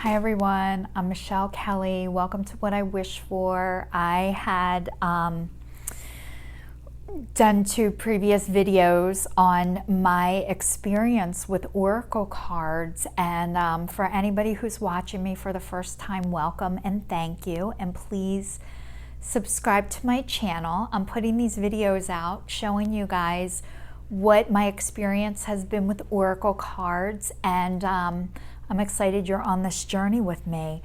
Hi everyone, I'm Michelle Kelly. Welcome to What I Wish For. I had done 2 previous videos on my experience with Oracle cards, and for anybody who's watching me for the first time, welcome and thank you, and please subscribe to my channel. I'm putting these videos out showing you guys what my experience has been with Oracle cards, and I'm excited you're on this journey with me.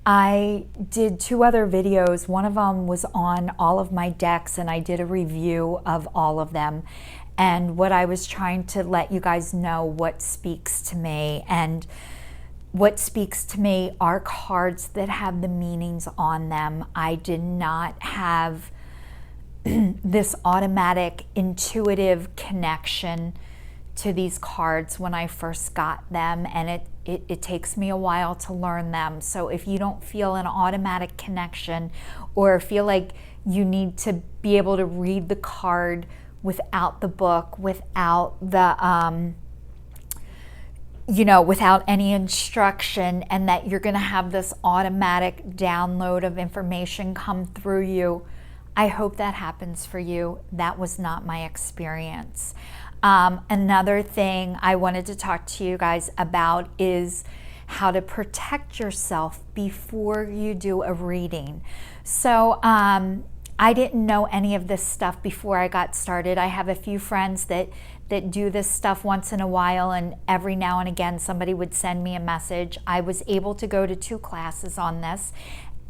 I did 2 other videos. One of them was on all of my decks, and I did a review of all of them. And what I was trying to let you guys know what speaks to me. And what speaks to me are cards that have the meanings on them. I did not have this automatic intuitive connection to these cards when I first got them, and it takes me a while to learn them. So if you don't feel an automatic connection or feel like you need to be able to read the card without the book, without the without any instruction, and that you're going to have this automatic download of information come through you, I hope that happens for you. That was not my experience. Another thing I wanted to talk to you guys about is how to protect yourself before you do a reading. So I didn't know any of this stuff before I got started. I have a few friends that do this stuff once in a while, and every now and again somebody would send me a message. I was able to go to 2 classes on this.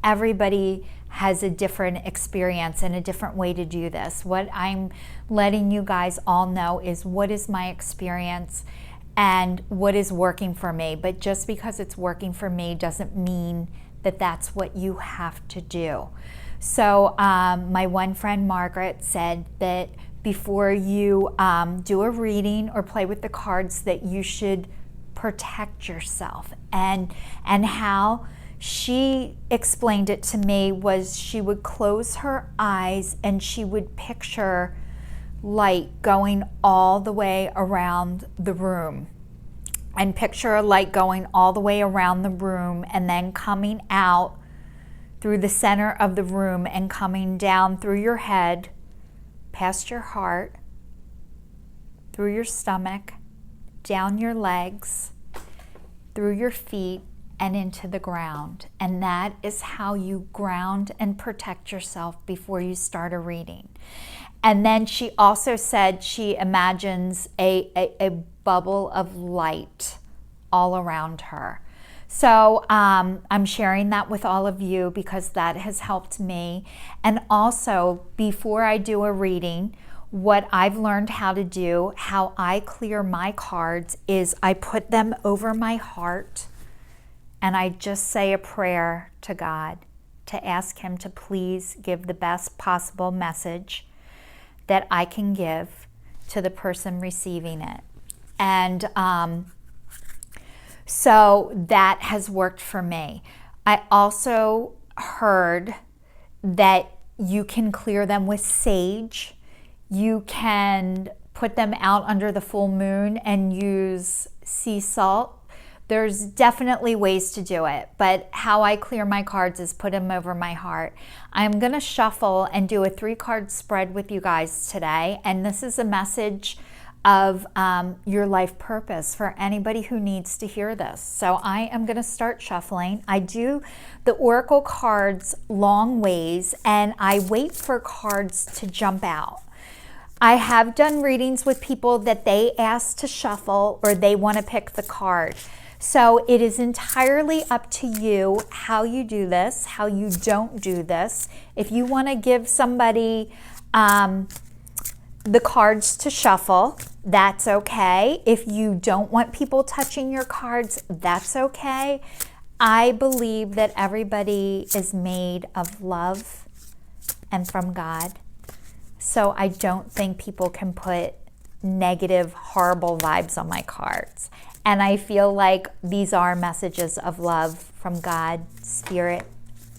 Everybody has a different experience and a different way to do this. What I'm letting you guys all know is what is my experience and what is working for me. But just because it's working for me doesn't mean that that's what you have to do. So my one friend Margaret said that before you do a reading or play with the cards, that you should protect yourself. And how she explained it to me was she would close her eyes and she would picture light going all the way around the room, and picture a light going all the way around the room and then coming out through the center of the room and coming down through your head, past your heart, through your stomach, down your legs, through your feet, and into the ground. And that is how you ground and protect yourself before you start a reading. And then she also said she imagines a bubble of light all around her. So I'm sharing that with all of you because that has helped me. And also, before I do a reading, what I've learned how to do, how I clear my cards, is I put them over my heart, and I just say a prayer to God to ask Him to please give the best possible message that I can give to the person receiving it. And so that has worked for me. I also heard that you can clear them with sage. You can put them out under the full moon and use sea salt. There's definitely ways to do it, but how I clear my cards is put them over my heart. I'm going to shuffle and do a 3-card spread with you guys today, and this is a message of your life purpose for anybody who needs to hear this. So I am going to start shuffling. I do the Oracle cards long ways, and I wait for cards to jump out. I have done readings with people that they ask to shuffle or they want to pick the card. So it is entirely up to you how you do this, how you don't do this. If you want to give somebody the cards to shuffle, that's okay. If you don't want people touching your cards, that's okay. I believe that everybody is made of love and from God. So I don't think people can put negative, horrible vibes on my cards. And I feel like these are messages of love from God, Spirit,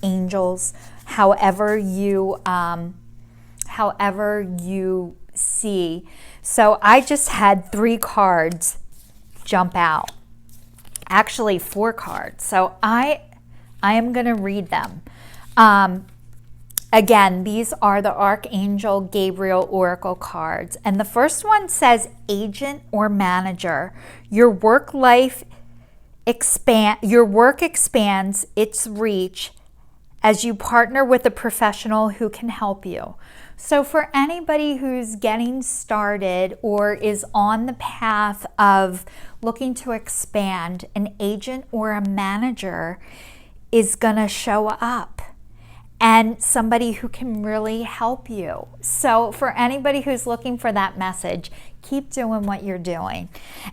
angels, however you see. So I just had 3 cards jump out. actually 4 cards. So I am going to read them. Again, these are the Archangel Gabriel Oracle cards. And the first one says agent or manager. Your work expands its reach as you partner with a professional who can help you. So for anybody who's getting started or is on the path of looking to expand, an agent or a manager is going to show up, and somebody who can really help you. So for anybody who's looking for that message, keep doing what you're doing.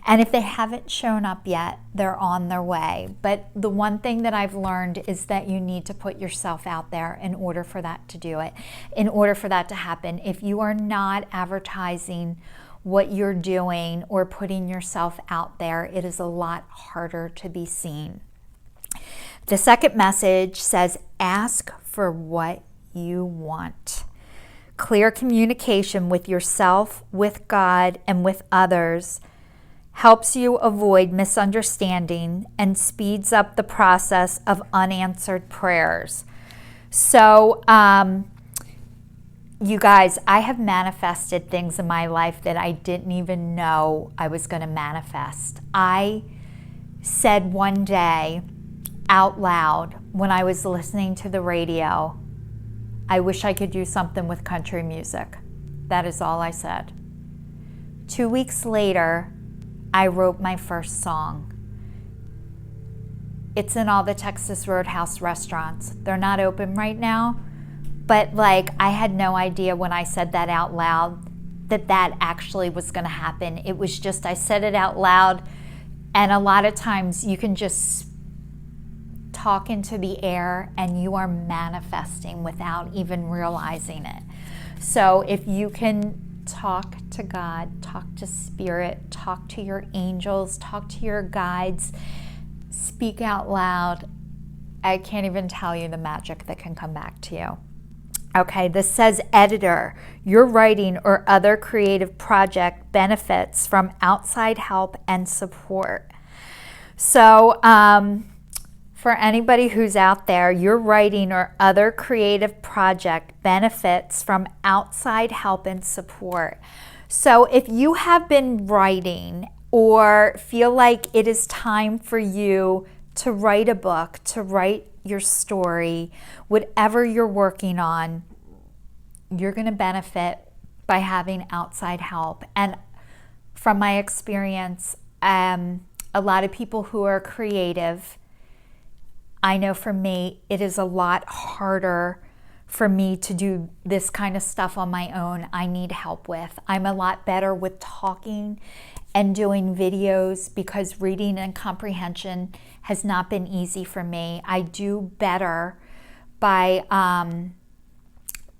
And if they haven't shown up yet, they're on their way. But the one thing that I've learned is that you need to put yourself out there in order for that to do it, in order for that to happen. If you are not advertising what you're doing or putting yourself out there, it is a lot harder to be seen. The second message says, ask for what you want. Clear communication with yourself, with God, and with others helps you avoid misunderstanding and speeds up the process of unanswered prayers. So, you guys, I have manifested things in my life that I didn't even know I was going to manifest. I said one day out loud when I was listening to the radio, I wish I could do something with country music. That is all I said. 2 weeks later, I wrote my first song. It's in all the Texas Roadhouse restaurants. They're not open right now, but I had no idea when I said that out loud that actually was going to happen. It was just, I said it out loud, and a lot of times you can just talk into the air and you are manifesting without even realizing it. So if you can talk to God, talk to Spirit, talk to your angels, talk to your guides, speak out loud, I can't even tell you the magic that can come back to you. Okay, this says editor. Your writing or other creative project benefits from outside help and support. So, for anybody who's out there, your writing or other creative project benefits from outside help and support. So if you have been writing or feel like it is time for you to write a book, to write your story, whatever you're working on, you're going to benefit by having outside help. And from my experience, a lot of people who are creative, I know for me, it is a lot harder for me to do this kind of stuff on my own. I need help with. I'm a lot better with talking and doing videos because reading and comprehension has not been easy for me. I do better by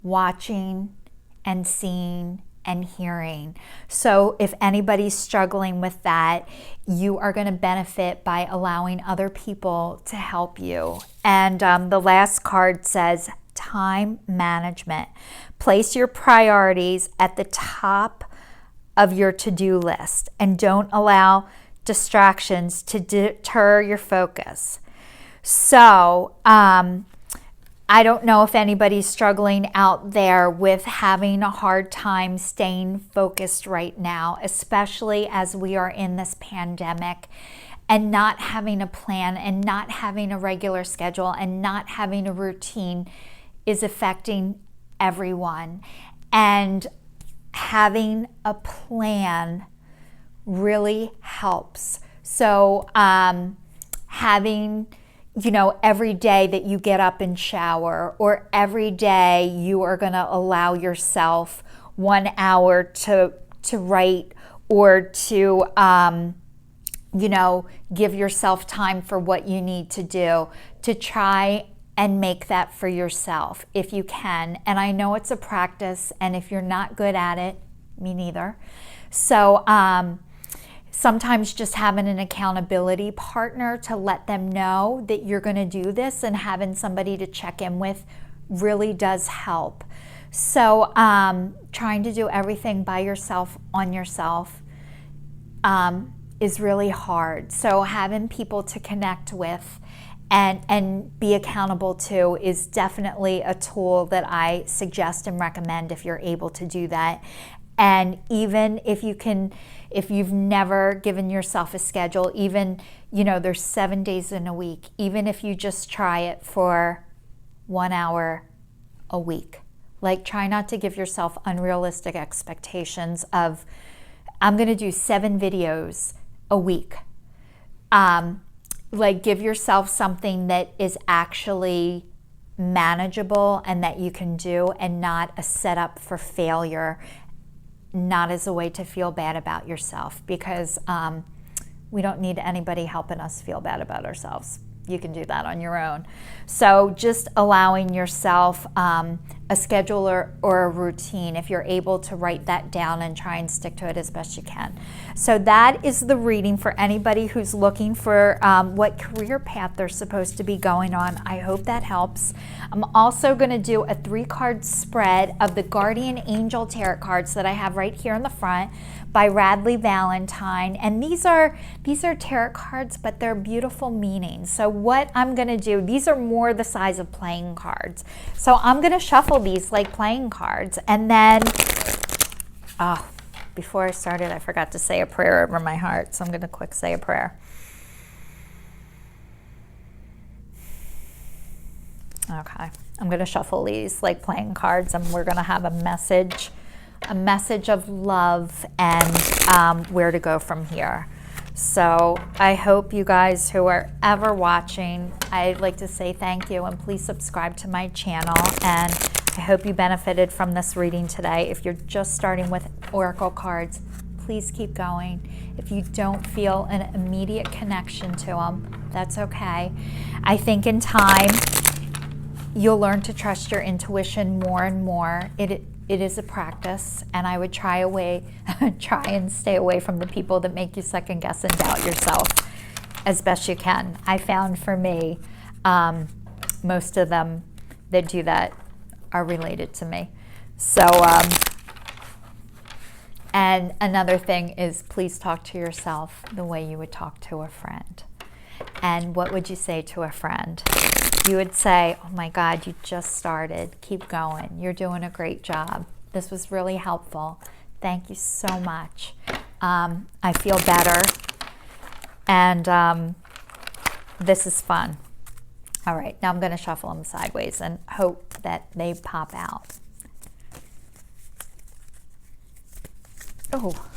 watching and seeing and hearing. So if anybody's struggling with that, you are going to benefit by allowing other people to help you. And the last card says time management. Place your priorities at the top of your to-do list and don't allow distractions to deter your focus. So, I don't know if anybody's struggling out there with having a hard time staying focused right now, especially as we are in this pandemic and not having a plan and not having a regular schedule and not having a routine is affecting everyone. And having a plan really helps. So having every day that you get up and shower, or every day you are going to allow yourself 1 hour to write, or to give yourself time for what you need to do, to try and make that for yourself if you can. And I know it's a practice, and if you're not good at it, me neither. So sometimes just having an accountability partner to let them know that you're going to do this and having somebody to check in with really does help. So trying to do everything by yourself, on yourself, is really hard. So having people to connect with and be accountable to is definitely a tool that I suggest and recommend if you're able to do that. And even if you've never given yourself a schedule, even, there's 7 days in a week, even if you just try it for 1 hour a week. Like, try not to give yourself unrealistic expectations of, I'm going to do 7 videos a week. Like, give yourself something that is actually manageable and that you can do, and not a setup for failure, not as a way to feel bad about yourself, because we don't need anybody helping us feel bad about ourselves. You can do that on your own. So just allowing yourself a schedule or a routine, if you're able to write that down and try and stick to it as best you can. So that is the reading for anybody who's looking for what career path they're supposed to be going on. I hope that helps. I'm also going to do a 3-card spread of the Guardian Angel Tarot cards that I have right here in the front by Radley Valentine. And these are tarot cards, but they're beautiful meanings. So what I'm going to do, these are more the size of playing cards. So I'm going to shuffle these like playing cards. And then, before I started, I forgot to say a prayer over my heart. So I'm going to quick say a prayer. Okay, I'm going to shuffle these like playing cards, and we're going to have a message of love and where to go from here. So I hope you guys who are ever watching, I'd like to say thank you, and please subscribe to my channel. And I hope you benefited from this reading today. If you're just starting with oracle cards, please keep going. If you don't feel an immediate connection to them, that's okay. I think in time, you'll learn to trust your intuition more and more. It is a practice, and I would try and stay away from the people that make you second guess and doubt yourself as best you can. I found for me, most of them that do that are related to me. So, and another thing is, please talk to yourself the way you would talk to a friend. And what would you say to a friend? You would say, oh my God, you just started. Keep going. You're doing a great job. This was really helpful. Thank you so much. I feel better. And this is fun. All right, now I'm going to shuffle them sideways and hope that they pop out. Oh,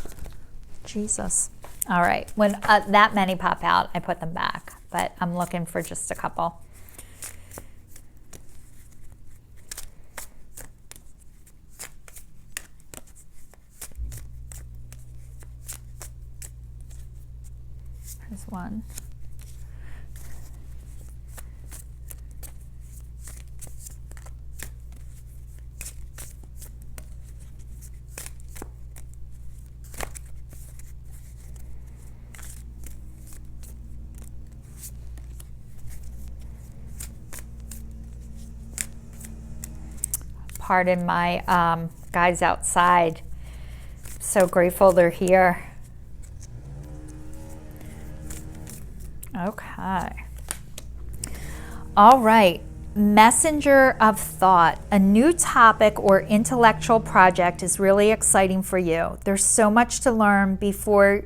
Jesus. All right, when that many pop out, I put them back, but I'm looking for just a couple. There's one. Pardon my guys outside. So grateful they're here. Okay. All right. Messenger of thought. A new topic or intellectual project is really exciting for you. There's so much to learn before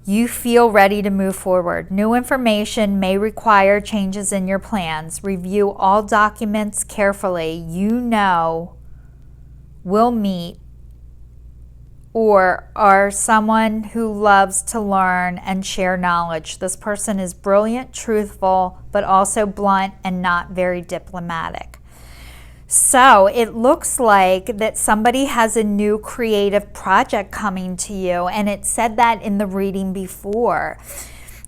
you feel ready to move forward. New information may require changes in your plans. Review all documents carefully. You know, will meet or are someone who loves to learn and share knowledge. This person is brilliant, truthful, but also blunt and not very diplomatic. So it looks like that somebody has a new creative project coming to you, and it said that in the reading before.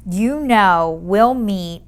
You know, will meet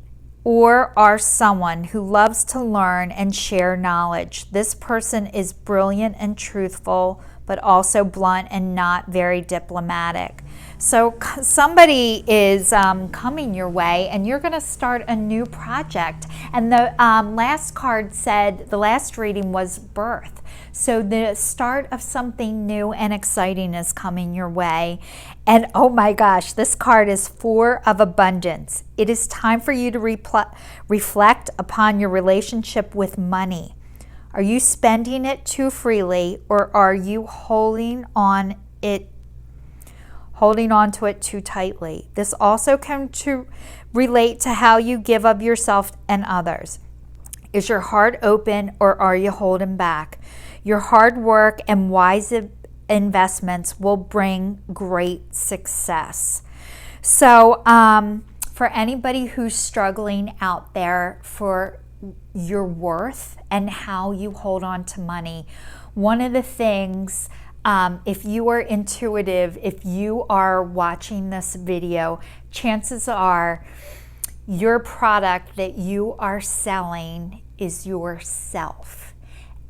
or are someone who loves to learn and share knowledge. This person is brilliant and truthful, but also blunt and not very diplomatic. So somebody is coming your way, and you're going to start a new project. And the last card said, the last reading was birth. So the start of something new and exciting is coming your way. And oh my gosh, this card is Four of Abundance. It is time for you to reflect upon your relationship with money. Are you spending it too freely, or are you holding on to it too tightly? This also can relate to how you give of yourself and others. Is your heart open, or are you holding back? Your hard work and wise investments will bring great success. So for anybody who's struggling out there for your worth and how you hold on to money, one of the things, if you are intuitive, if you are watching this video, chances are your product that you are selling is yourself.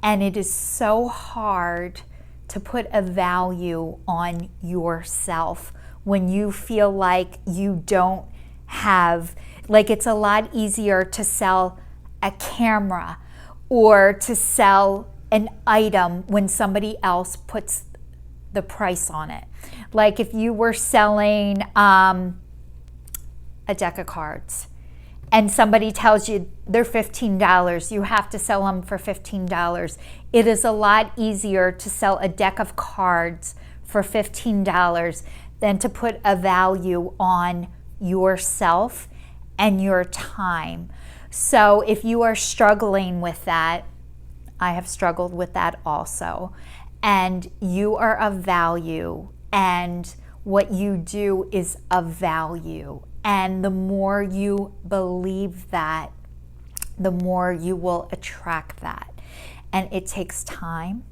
And it is so hard to put a value on yourself when you feel like you don't have, like it's a lot easier to sell a camera or to sell an item when somebody else puts the price on it. Like if you were selling a deck of cards and somebody tells you they're $15, you have to sell them for $15. It is a lot easier to sell a deck of cards for $15 than to put a value on yourself and your time. So if you are struggling with that, I have struggled with that also, and you are of value, and what you do is of value. And the more you believe that, the more you will attract that. And it takes time,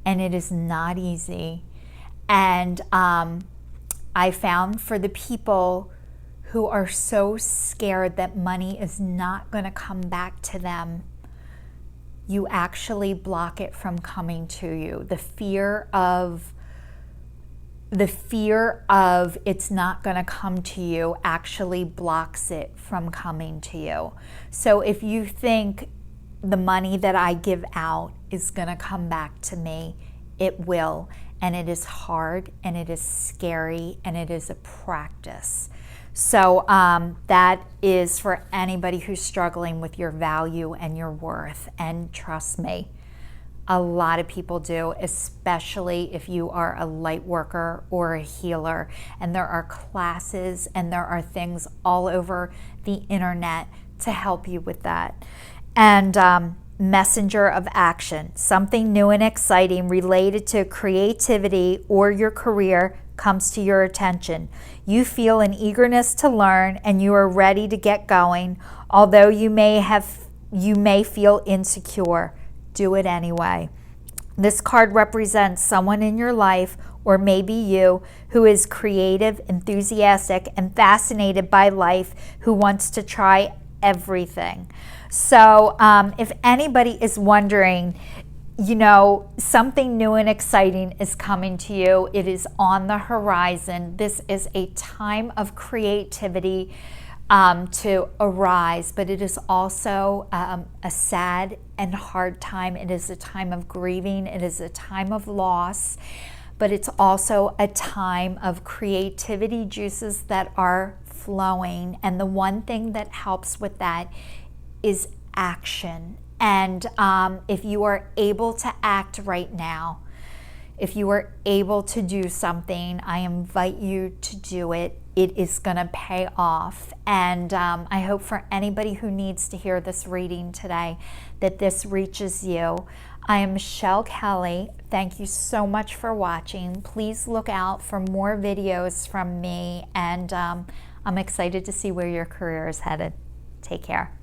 and it is not easy. And I found for the people who are so scared that money is not going to come back to them, you actually block it from coming to you. The fear of it's not going to come to you actually blocks it from coming to you. So if you think the money that I give out is going to come back to me, it will. And it is hard, and it is scary, and it is a practice. So that is for anybody who's struggling with your value and your worth. And trust me, a lot of people do, especially if you are a light worker or a healer. And there are classes and there are things all over the internet to help you with that. And messenger of action, something new and exciting related to creativity or your career comes to your attention. You feel an eagerness to learn, and you are ready to get going. Although you may feel insecure, do it anyway. This card represents someone in your life, or maybe you, who is creative, enthusiastic, and fascinated by life, who wants to try everything. So if anybody is wondering, you know, something new and exciting is coming to you. It is on the horizon. This is a time of creativity to arise, but it is also a sad and hard time. It is a time of grieving. It is a time of loss, but it's also a time of creativity juices that are flowing. And the one thing that helps with that is action. And if you are able to act right now, if you are able to do something, I invite you to do it. It is going to pay off. And I hope for anybody who needs to hear this reading today that this reaches you. I am Michelle Kelly. Thank you so much for watching. Please look out for more videos from me. And I'm excited to see where your career is headed. Take care.